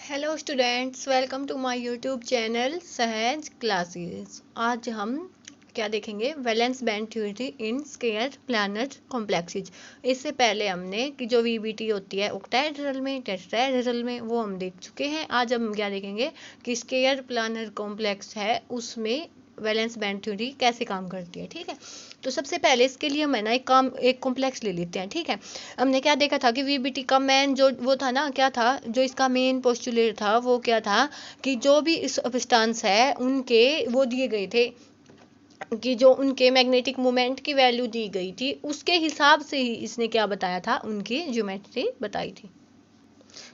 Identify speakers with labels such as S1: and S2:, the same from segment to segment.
S1: Hello students, welcome to my YouTube channel Sahaj classes. आज हम क्या देखेंगे? Valence bond theory in square planar complexes. इससे पहले हमने कि जो वीबीटी होती है ऑक्टाहेड्रल में, टेट्राहेड्रल में, वो हम देख चुके हैं। आज हम क्या देखेंगे कि स्केलर प्लैनेट कॉम्प्लेक्स है उसमें वैलेंस बैंड थ्योरी कैसे काम करती है। ठीक है, तो सबसे पहले इसके लिए हम एक कॉम्प्लेक्स ले लेते हैं। ठीक है, हमने क्या देखा था कि वीबीटी का मेन जो वो था ना, क्या था जो इसका मेन पोस्टुलेट था, वो क्या था कि जो भी इस सब्सटेंस है उनके वो दिए गए थे कि जो उनके मैग्नेटिक मोमेंट की वैल्यू दी गई थी उसके हिसाब से ही इसने क्या बताया था, उनकी ज्योमेट्री बताई थी।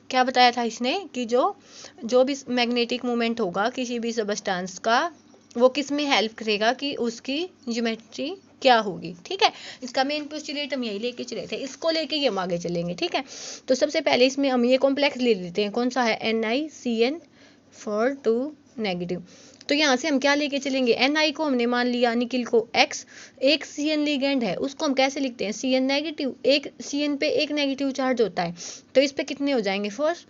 S1: क्या बताया था इसने कि जो भी मैग्नेटिक मोमेंट होगा किसी भी सब्सटेंस का, वो किस में हेल्प करेगा कि उसकी ज्योमेट्री क्या होगी। ठीक है, इसका मेन पोस्टुलेट हम यही लेके चले थे, इसको लेके ही हम आगे चलेंगे। ठीक है, तो सबसे पहले इसमें हम ये कॉम्प्लेक्स ले लेते हैं। कौन सा है? NiCN4 2 negative. तो यहाँ से हम क्या लेके चलेंगे? Ni को हमने मान लिया निकिल को X, एक Cn लिगेंड है, उसको हम कैसे लिखते हैं? Cn negative. एक Cn पे एक नेगेटिव चार्ज होता है, तो इस पे कितने हो जाएंगे? 4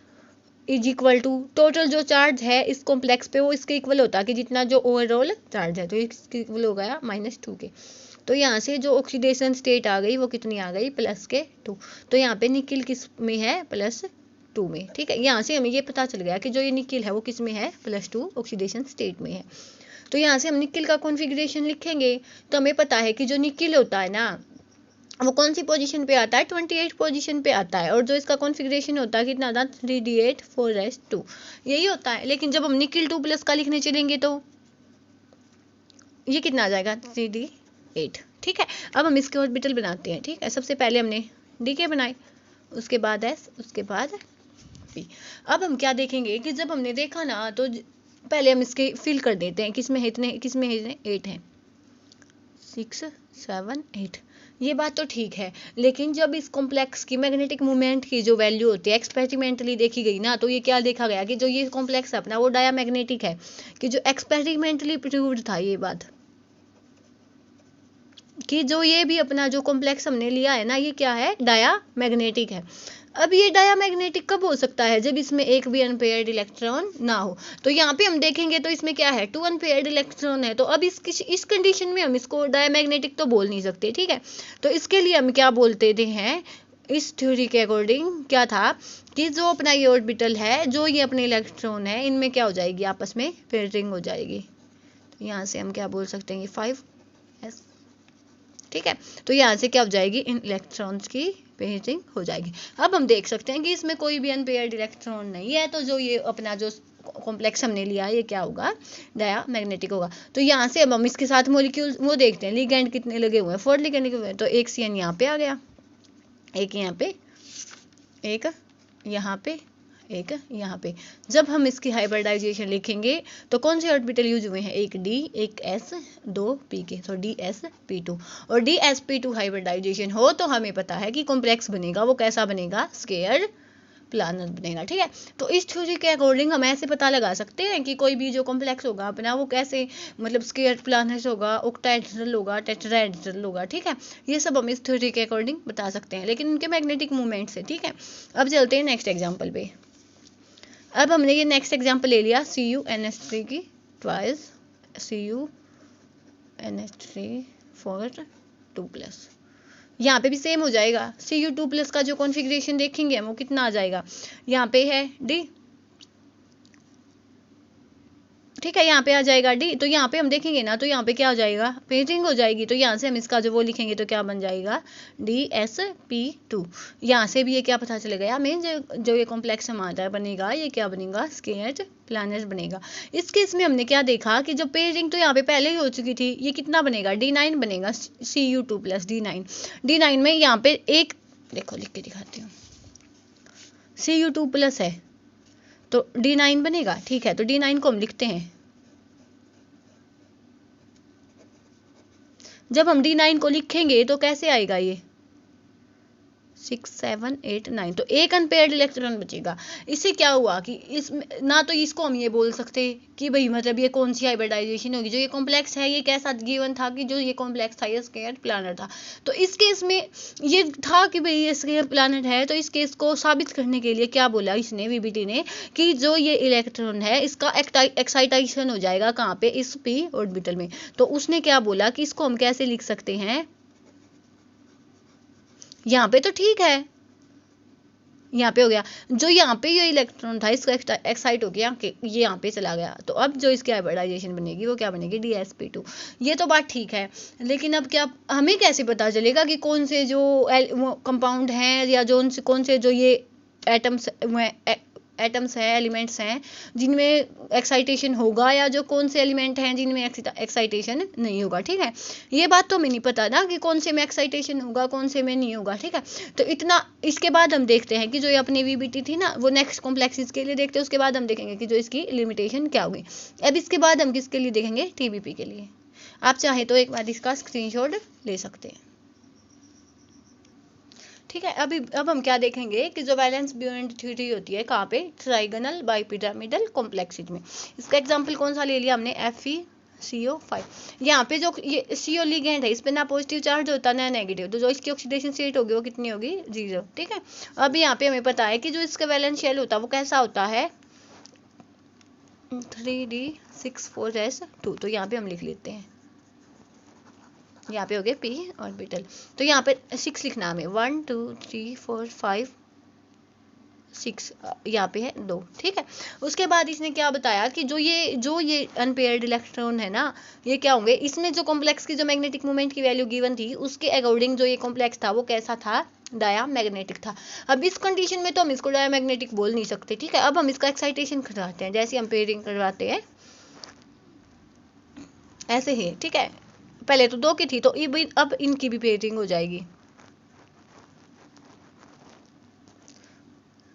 S1: इज इक्वल टू टोटल जो चार्ज है इस कॉम्प्लेक्स पे वो इसके इक्वल होता है कि जितना जो ओवरऑल चार्ज है, तो इसके इक्वल हो गया -2 के। तो यहाँ से जो ऑक्सीडेशन स्टेट आ गई वो कितनी आ गई? +2। तो यहाँ पे निकिल किस में है? +2 में। ठीक है, यहाँ से हमें ये पता चल गया कि जो ये निकिल है वो किस में है? +2 ऑक्सीडेशन स्टेट में है। तो यहाँ से हम निकिल का कॉन्फ़िगरेशन लिखेंगे तो हमें पता है कि जो निकिल होता है ना वो कौन सी पोजीशन पे आता है? 28 पोजीशन पे आता है। और जो इसका कॉन्फ़िगरेशन होता है कितना था? 3d8 4s2 यही होता है। लेकिन जब हम निकिल 2+ का लिखने चलेंगे तो ये कितना आ जाएगा? 3d8। ठीक है, अब हम इसके ऑर्बिटल बनाते हैं। ठीक है, सबसे पहले हमने डी के बनाए, उसके बाद एस, उसके बाद पी। अब हम क्या देखेंगे कि जब हमने देखा ना तो पहले हम इसके फिल कर देते हैं किसमें है इतने, किसमें है इतने? 8 हैं, 6 7 8। ये बात तो ठीक है, लेकिन जब इस कॉम्प्लेक्स की मैग्नेटिक मोमेंट की जो वैल्यू होती है एक्सपेरिमेंटली देखी गई ना, तो ये क्या देखा गया कि जो ये कॉम्प्लेक्स है अपना वो डायामैग्नेटिक है। कि जो एक्सपेरिमेंटली प्रूव्ड था ये बात कि जो ये भी अपना जो कॉम्प्लेक्स हमने लिया है ना, ये क्या है? डायामैग्नेटिक है। अब ये डायामैग्नेटिक कब हो सकता है? जब इसमें एक भी अनपेयर्ड इलेक्ट्रॉन ना हो। तो यहाँ पे हम देखेंगे तो इसमें क्या है? 2 अनपेयर्ड इलेक्ट्रॉन है। तो अब इस कंडीशन में हम इसको डायामैग्नेटिक तो बोल नहीं सकते। ठीक है, तो इसके लिए हम क्या बोलते थे हैं, इस थ्योरी के अकॉर्डिंग क्या था कि जो अपना ये ऑर्बिटल है, जो ये अपने इलेक्ट्रॉन है, इनमें क्या हो जाएगी? आपस में पेयरिंग हो जाएगी। तो यहाँ से हम क्या बोल सकते हैं? ये 5s। ठीक है, तो यहाँ से क्या हो जाएगी? इन इलेक्ट्रॉन्स की पेयरिंग हो जाएगी। अब हम देख सकते हैं कि इसमें कोई भी अनपेयर्ड इलेक्ट्रॉन नहीं है, तो जो ये अपना जो कॉम्प्लेक्स हमने लिया है ये क्या होगा? डायामैग्नेटिक होगा। तो यहाँ से अब हम इसके साथ मॉलिक्यूल वो देखते हैं, लिगेंड कितने लगे हुए हैं? 4 लिगेंड लगे हुए हैं। तो एक CN यहाँ पे आ गया, एक यहाँ पे, एक यहाँ पे, एक यहाँ पे। जब हम इसकी हाइब्रिडाइजेशन लिखेंगे तो कौन से ऑर्बिटल यूज हुए हैं? एक D, एक S, 2 P के। तो DsP2। और DsP2 हाइब्रिडाइजेशन हो तो हमें पता है कि कॉम्प्लेक्स बनेगा, वो कैसा बनेगा? स्केलर प्लैनेट बनेगा। ठीक है, तो इस थ्योरी के अकॉर्डिंग हम ऐसे पता लगा सकते हैं कि कोई भी जो कॉम्प्लेक्स होगा अपना वो कैसे, मतलब स्केलर प्लैनेट होगा, ऑक्टाहेड्रल होगा, टेट्राहेड्रल होगा। ठीक है, ये सब हम इस थ्योरी के अकॉर्डिंग बता सकते हैं, लेकिन उनके मैग्नेटिक मूवमेंट से। ठीक है, अब चलते हैं नेक्स्ट एग्जाम्पल पे। अब हमने ये नेक्स्ट एग्जाम्पल ले लिया CuNH3 की ट्वाइस CuNH3 for 2+। यहाँ पे भी सेम हो जाएगा। Cu2+ का जो कॉन्फ़िगरेशन देखेंगे हम वो कितना आ जाएगा? यहाँ पे है D। ठीक है, यहाँ पे आ जाएगा D। तो यहाँ पे हम देखेंगे ना तो यहाँ पे क्या हो जाएगा? पेयरिंग हो जाएगी। तो यहाँ से हम इसका जो वो लिखेंगे तो क्या बन जाएगा? DsP2। यहाँ से भी ये क्या पता चलेगा? हमें जो ये कॉम्प्लेक्स हमारा बनेगा ये क्या बनेगा? स्केलर प्लैनेट बनेगा। इस केस में हमने क्या देखा कि जो पेयरिंग तो यहाँ पे पहले ही हो चुकी थी, ये कितना बनेगा? D9 बनेगा। Cu2+ D9 में यहाँ पे एक, देखो लिख के दिखाती हूँ, Cu2+ है तो D9 बनेगा। ठीक है, तो D9 को हम लिखते हैं। जब हम D9 को लिखेंगे तो कैसे आएगा? ये 6 7 8 9, तो एक अनपेयर्ड इलेक्ट्रॉन बचेगा। इससे क्या हुआ कि इसमें ना तो इसको हम ये बोल सकते कि भाई मतलब ये कौन सी हाइब्रिडाइजेशन होगी, जो ये कॉम्प्लेक्स है ये कैसा गिवन था कि जो ये कॉम्प्लेक्स था ये स्केयर प्लैनेट था। तो इस केस में ये था कि भाई ये स्केयर प्लैनेट है, तो इस केस को साबित करने के लिए क्या बोला इसने, वीबीटी ने, कि जो ये इलेक्ट्रॉन है इसका एक्साइटेशन हो जाएगा कहाँ पे, इस पी ऑर्बिटल में। तो उसने क्या बोला कि इसको हम कैसे लिख सकते हैं, यहाँ पे तो ठीक है, यहाँ पे हो गया, जो यहाँ पे ये इलेक्ट्रॉन था इसका एक्साइट हो गया कि ये यहाँ पे चला गया, तो अब जो इसकी हाइब्रिडाइजेशन बनेगी वो क्या बनेगी, DsP2। ये तो बात ठीक है, लेकिन अब क्या हमें कैसे पता चलेगा कि कौन से जो कंपाउंड हैं या जो कौन से जो ये एटम्स हैं, एलिमेंट्स हैं जिनमें एक्साइटेशन होगा, या जो कौन से एलिमेंट हैं जिनमें एक्साइटेशन नहीं होगा। ठीक है, ये बात तो हमें नहीं पता ना कि कौन से में एक्साइटेशन होगा कौन से में नहीं होगा। ठीक है, तो इतना, इसके बाद हम देखते हैं कि जो ये अपनी वीबीटी थी ना वो नेक्स्ट कॉम्प्लेक्सेस के लिए देखते हैं, उसके बाद हम देखेंगे कि जो इसकी लिमिटेशन क्या होगी। अब इसके बाद हम किसके लिए देखेंगे, TBP के लिए। आप चाहे तो एक बार इसका स्क्रीनशॉट ले सकते हैं। ठीक है, अब हम क्या देखेंगे कि जो वैलेंस बॉन्ड थ्योरी होती है कहाँ पे, ट्राइगोनल बाइपिरामिडल कॉम्प्लेक्सेस में। इसका एग्जांपल कौन सा ले लिया हमने, FeCO5। यहाँ पे जो ये CO लिगेंड है इस पे ना पॉजिटिव चार्ज होता ना नेगेटिव, तो जो इसकी ऑक्सीडेशन स्टेट होगी वो कितनी होगी, 0। ठीक है, अब यहाँ पे हमें पता है कि जो इसका वैलेंस शेल होता है वो कैसा होता है, 3D64S2। तो यहाँ पे हम लिख लेते हैं, यहाँ पे हो गए p ऑर्बिटल, तो यहाँ पे 6 लिखना हमें, 1 2 3 4 5 6, यहाँ पे है 2। ठीक है, उसके बाद इसने क्या बताया कि जो ये अनपेयर्ड इलेक्ट्रॉन है ना ये क्या होंगे, इसमें जो कॉम्प्लेक्स की जो मैग्नेटिक मोमेंट की वैल्यू गिवन थी उसके अकॉर्डिंग जो ये कॉम्प्लेक्स था वो कैसा था, डायामैग्नेटिक था। अब इस कंडीशन में तो हम इसको डायामैग्नेटिक बोल नहीं सकते। ठीक है, अब हम इसका एक्साइटेशन करवाते हैं, जैसे हम पेयरिंग करवाते हैं ऐसे ही। ठीक है, पहले तो 2 की थी तो अब इनकी भी पेयरिंग हो जाएगी।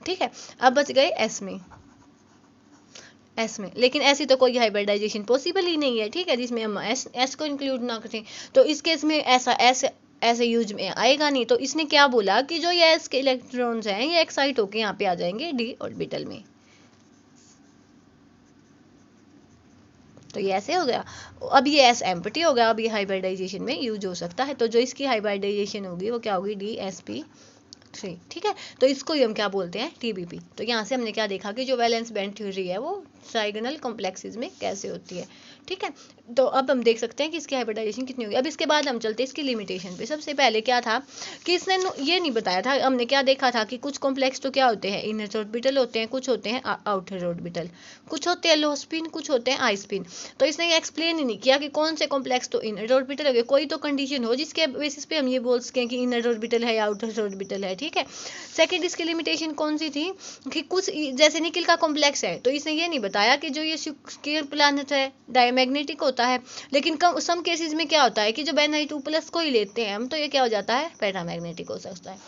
S1: ठीक है, अब बच गए एस में, लेकिन ऐसी तो कोई हाइब्रिडाइजेशन पॉसिबल ही नहीं है। ठीक है, जिसमें हम एस को इंक्लूड ना करें, तो इस केस में ऐसे यूज में आएगा नहीं। तो इसने क्या बोला कि जो ये एस के इलेक्ट्रॉन्स हैं ये एक्साइट होके यहाँ पे आ जाएंगे डी ऑर्बिटल में। तो ये ऐसे हो गया, अब ये एस एम्प्टी हो गया, अब ये हाइब्रिडाइजेशन में यूज हो सकता है। तो जो इसकी हाइब्रिडाइजेशन होगी वो क्या होगी, DsP3। ठीक है, तो इसको ही हम क्या बोलते हैं, TBP। तो यहाँ से हमने क्या देखा कि जो वैलेंस बैंड थ्योरी है वो ट्राइगोनल कॉम्प्लेक्सेस में कैसे होती है। ठीक है, तो अब हम देख सकते हैं कि इसकी हाइब्रिडाइजेशन कितनी होगी। अब इसके बाद हम चलते हैं इसकी लिमिटेशन पे। सबसे पहले क्या था कि इसने ये नहीं बताया था, हमने क्या देखा था कि कुछ कॉम्प्लेक्स तो क्या होते हैं, इनर ऑर्बिटल होते हैं, कुछ होते हैं आउटर ऑर्बिटल, कुछ होते हैं लो स्पिन, कुछ होते हैं हाई स्पिन। तो इसने ये एक्सप्लेन ही नहीं किया कि कौन से कॉम्प्लेक्स तो इनर ऑर्बिटल हो गए, कोई तो कंडीशन हो जिसके बेसिस पे हम ये बोल सकें कि इनर ऑर्बिटल है या आउटर ऑर्बिटल है। ठीक है, सेकंड इसकी लिमिटेशन कौन सी थी कि कुछ जैसे निकल का कॉम्प्लेक्स है तो इसने ये नहीं बताया कि जो ये स्केयर प्लैनेट है डायमैग्नेटिक होता है, लेकिन सम केसेस में क्या होता है कि जो Ni2+ को ही लेते हैं हम तो ये क्या हो जाता है, पैरामैग्नेटिक हो सकता है।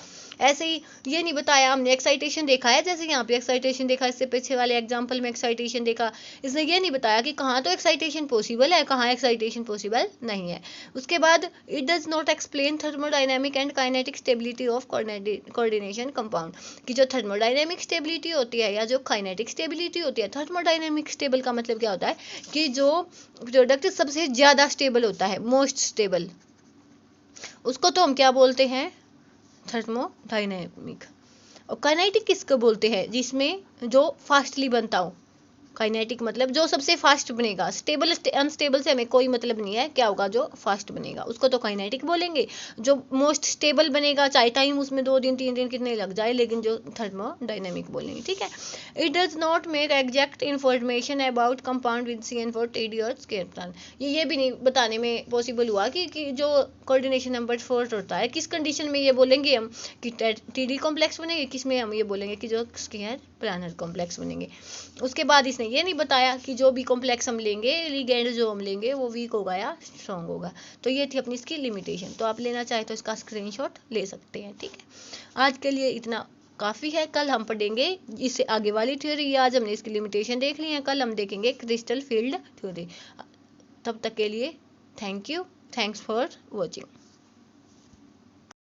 S1: ऐसे ही ये नहीं बताया हमने, एक्साइटेशन देखा है, जैसे यहाँ पे एक्साइटेशन देखा, इससे पीछे वाले एग्जाम्पल में एक्साइटेशन देखा। इसने ये नहीं बताया कि कहाँ तो एक्साइटेशन पॉसिबल है, कहाँ एक्साइटेशन पॉसिबल नहीं है। उसके बाद it does not explain thermodynamic and kinetic stability of coordination compound, कि जो थर्मोडाइनमिक स्टेबिलिटी होती है या जो काइनेटिक स्टेबिलिटी होती है। थर्मोडाइनमिक स्टेबल का मतलब क्या होता है कि जो प्रोडक्ट सबसे ज़्यादा स्टेबल होता है, मोस्ट स्टेबल, उसको तो हम क्या बोलते हैं, थर्मोडायनेमिक। और काइनेटिक किसको बोलते हैं, जिसमें जो फास्टली बनता हो। काइनेटिक मतलब जो सबसे फास्ट बनेगा, स्टेबल अनस्टेबल से हमें कोई मतलब नहीं है, क्या होगा जो फास्ट बनेगा उसको तो काइनेटिक बोलेंगे। जो मोस्ट स्टेबल बनेगा चाहे टाइम उसमें 2 दिन 3 दिन कितने लग जाए, लेकिन जो थर्मोडायनेमिक बोलेंगे। ठीक है, it does not make exact information about compound with CN4 TD और स्केयर प्लान। ये भी नहीं बताने में पॉसिबल हुआ कि जो कोऑर्डिनेशन नंबर 4 होता है किस कंडीशन में ये बोलेंगे हम कि TD कॉम्प्लेक्स बनेंगे, किस में हम ये बोलेंगे कि जो स्केयर प्लानर कॉम्प्लेक्स बनेंगे। उसके बाद इसने ये नहीं बताया कि जो भी कॉम्प्लेक्स हम लेंगे, लिगेंड जो हम लेंगे वो वीक होगा या स्ट्रॉन्ग होगा। तो ये थी अपनी इसकी लिमिटेशन। तो आप लेना चाहे तो इसका स्क्रीनशॉट ले सकते हैं। ठीक है, आज के लिए इतना काफ़ी है, कल हम पढ़ेंगे इससे आगे वाली थ्योरी। आज हमने इसकी लिमिटेशन देख ली है, कल हम देखेंगे क्रिस्टल फील्ड थ्योरी। तब तक के लिए thank you, thanks for watching.